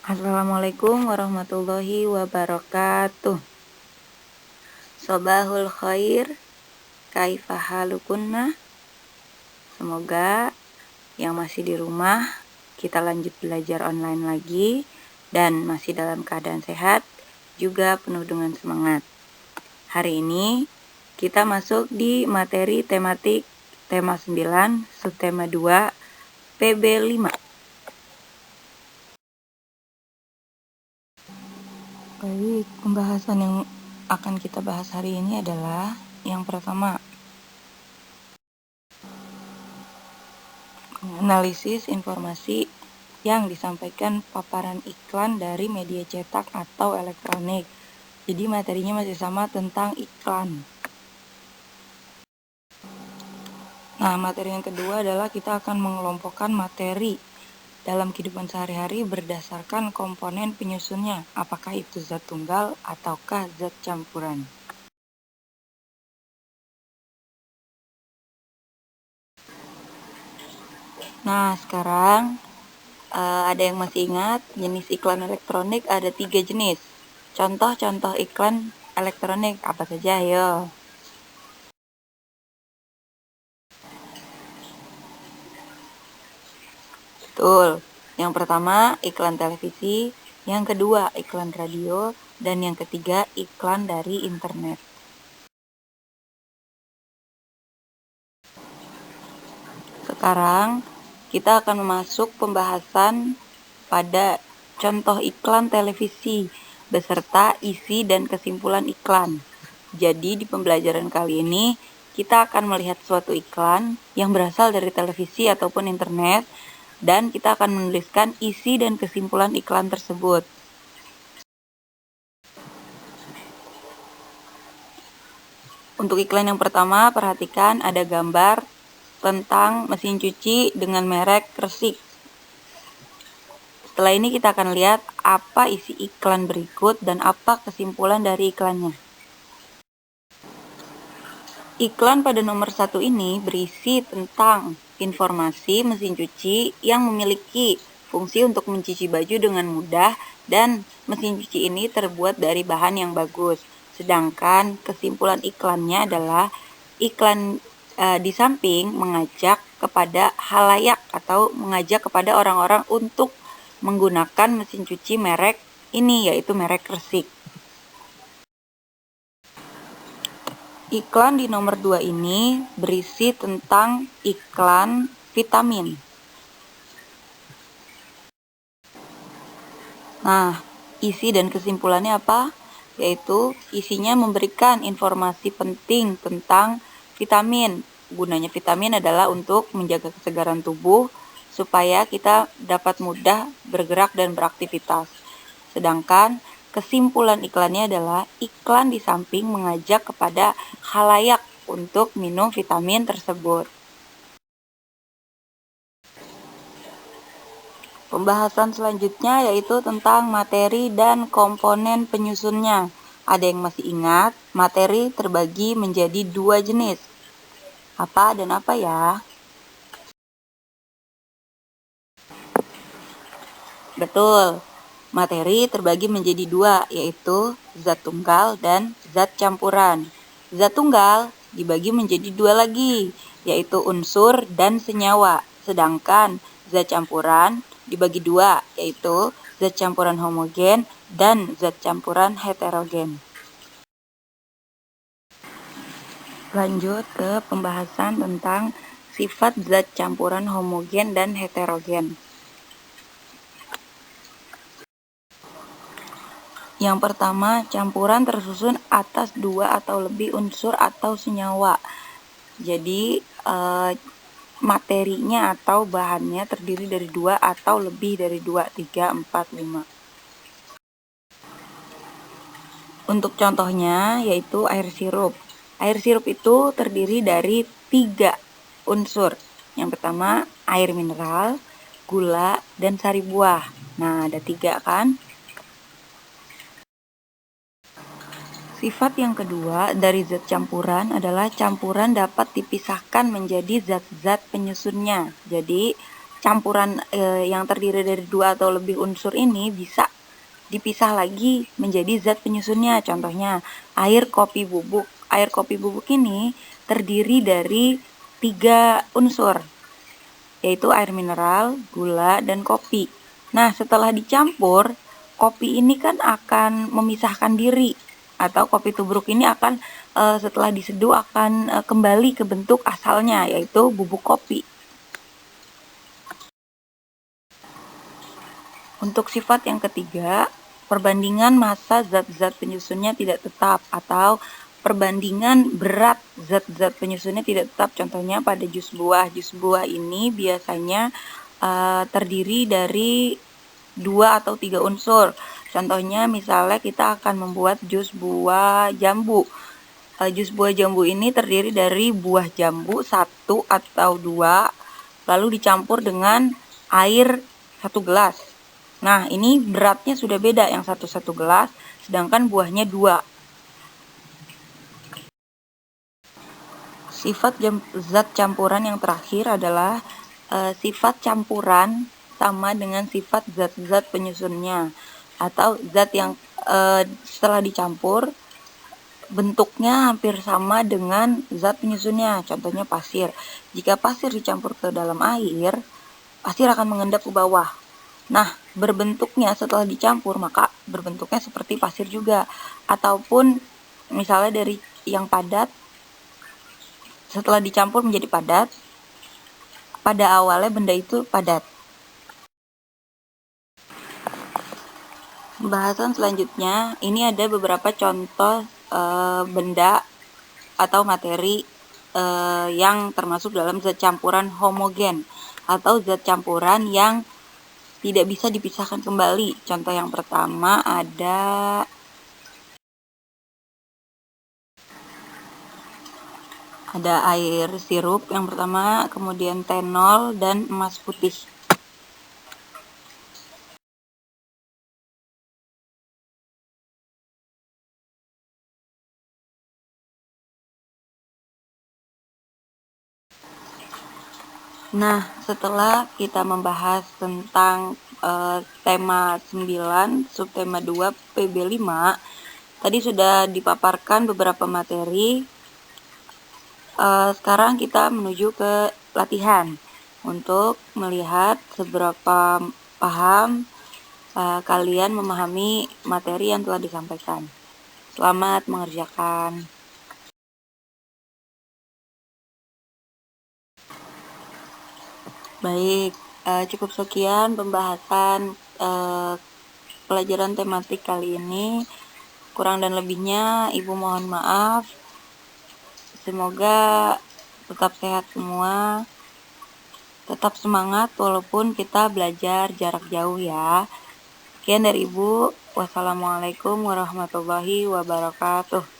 Assalamualaikum warahmatullahi wabarakatuh. Sobahul khair, kaifa halukunna. Semoga yang masih di rumah kita lanjut belajar online lagi dan masih dalam keadaan sehat, juga penuh dengan semangat. Hari ini kita masuk di materi tematik tema 9, subtema 2, PB 5. Baik, pembahasan yang akan kita bahas hari ini adalah yang pertama, analisis informasi yang disampaikan paparan iklan dari media cetak atau elektronik. Jadi materinya masih sama tentang iklan. Nah, materi yang kedua adalah kita akan mengelompokkan materi dalam kehidupan sehari-hari berdasarkan komponen penyusunnya, apakah itu zat tunggal ataukah zat campuran. Nah, sekarang ada yang masih ingat jenis iklan elektronik ada 3 jenis. Contoh-contoh iklan elektronik apa saja? Ayo. Betul. Yang pertama iklan televisi, yang kedua iklan radio, dan yang ketiga iklan dari internet. Sekarang kita akan masuk pembahasan pada contoh iklan televisi beserta isi dan kesimpulan iklan. Jadi di pembelajaran kali ini kita akan melihat suatu iklan yang berasal dari televisi ataupun internet dan kita akan menuliskan isi dan kesimpulan iklan tersebut. Untuk iklan yang pertama, perhatikan ada gambar tentang mesin cuci dengan merek Resik. Setelah ini kita akan lihat apa isi iklan berikut dan apa kesimpulan dari iklannya. Iklan pada nomor 1 ini berisi tentang informasi mesin cuci yang memiliki fungsi untuk mencuci baju dengan mudah dan mesin cuci ini terbuat dari bahan yang bagus. Sedangkan kesimpulan iklannya adalah iklan di samping mengajak kepada halayak atau mengajak kepada orang-orang untuk menggunakan mesin cuci merek ini, yaitu merek Resik. Iklan di nomor 2 ini berisi tentang iklan vitamin. Nah, isi dan kesimpulannya apa? Yaitu isinya memberikan informasi penting tentang vitamin. Gunanya vitamin adalah untuk menjaga kesegaran tubuh supaya kita dapat mudah bergerak dan beraktivitas. Sedangkan kesimpulan iklannya adalah iklan di samping mengajak kepada khalayak untuk minum vitamin tersebut. Pembahasan selanjutnya yaitu tentang materi dan komponen penyusunnya. Ada yang masih ingat, materi terbagi menjadi 2 jenis. Apa dan apa ya? Betul. Materi terbagi menjadi 2, yaitu zat tunggal dan zat campuran. Zat tunggal dibagi menjadi 2 lagi, yaitu unsur dan senyawa. Sedangkan zat campuran dibagi 2, yaitu zat campuran homogen dan zat campuran heterogen. Lanjut ke pembahasan tentang sifat zat campuran homogen dan heterogen. Yang pertama, campuran tersusun atas 2 atau lebih unsur atau senyawa. Jadi, materinya atau bahannya terdiri dari 2 atau lebih dari 2, 3, 4, 5. Untuk contohnya yaitu air sirup. Air sirup itu terdiri dari 3 unsur. Yang pertama, air mineral, gula, dan sari buah. Nah, ada 3 kan? Sifat yang kedua dari zat campuran adalah campuran dapat dipisahkan menjadi zat-zat penyusunnya. Jadi, campuran yang terdiri dari 2 atau lebih unsur ini bisa dipisah lagi menjadi zat penyusunnya. Contohnya air kopi bubuk. Air kopi bubuk ini terdiri dari 3 unsur, yaitu air mineral, gula, dan kopi. Nah, setelah dicampur, kopi ini kan akan memisahkan diri, atau kopi tubruk ini akan setelah diseduh akan kembali ke bentuk asalnya, yaitu bubuk kopi. Untuk sifat yang ketiga, perbandingan massa zat-zat penyusunnya tidak tetap, atau perbandingan berat zat-zat penyusunnya tidak tetap. Contohnya pada jus buah. Jus buah ini biasanya terdiri dari 2 atau 3 unsur. Contohnya misalnya kita akan membuat jus buah jambu. Jus buah jambu ini terdiri dari buah jambu 1 atau 2, lalu dicampur dengan air 1 gelas. Nah, ini beratnya sudah beda, yang 1 gelas, sedangkan buahnya 2. Sifat zat campuran yang terakhir adalah sifat campuran sama dengan sifat zat-zat penyusunnya, atau zat yang setelah dicampur bentuknya hampir sama dengan zat penyusunnya. Contohnya pasir. Jika pasir dicampur ke dalam air, pasir akan mengendap ke bawah. Nah, berbentuknya setelah dicampur maka berbentuknya seperti pasir juga. Ataupun misalnya dari yang padat setelah dicampur menjadi padat, pada awalnya benda itu padat. Pembahasan selanjutnya, ini ada beberapa contoh benda atau materi yang termasuk dalam zat campuran homogen atau zat campuran yang tidak bisa dipisahkan kembali. Contoh yang pertama ada air sirup yang pertama, kemudian tenol dan emas putih. Nah, setelah kita membahas tentang tema 9, subtema 2, PB5, tadi sudah dipaparkan beberapa materi. Sekarang kita menuju ke latihan untuk melihat seberapa paham kalian memahami materi yang telah disampaikan. Selamat mengerjakan. Baik, cukup sekian pembahasan pelajaran tematik kali ini. Kurang dan lebihnya Ibu mohon maaf. Semoga tetap sehat semua, tetap semangat walaupun kita belajar jarak jauh ya. Sekian dari Ibu. Wassalamualaikum warahmatullahi wabarakatuh.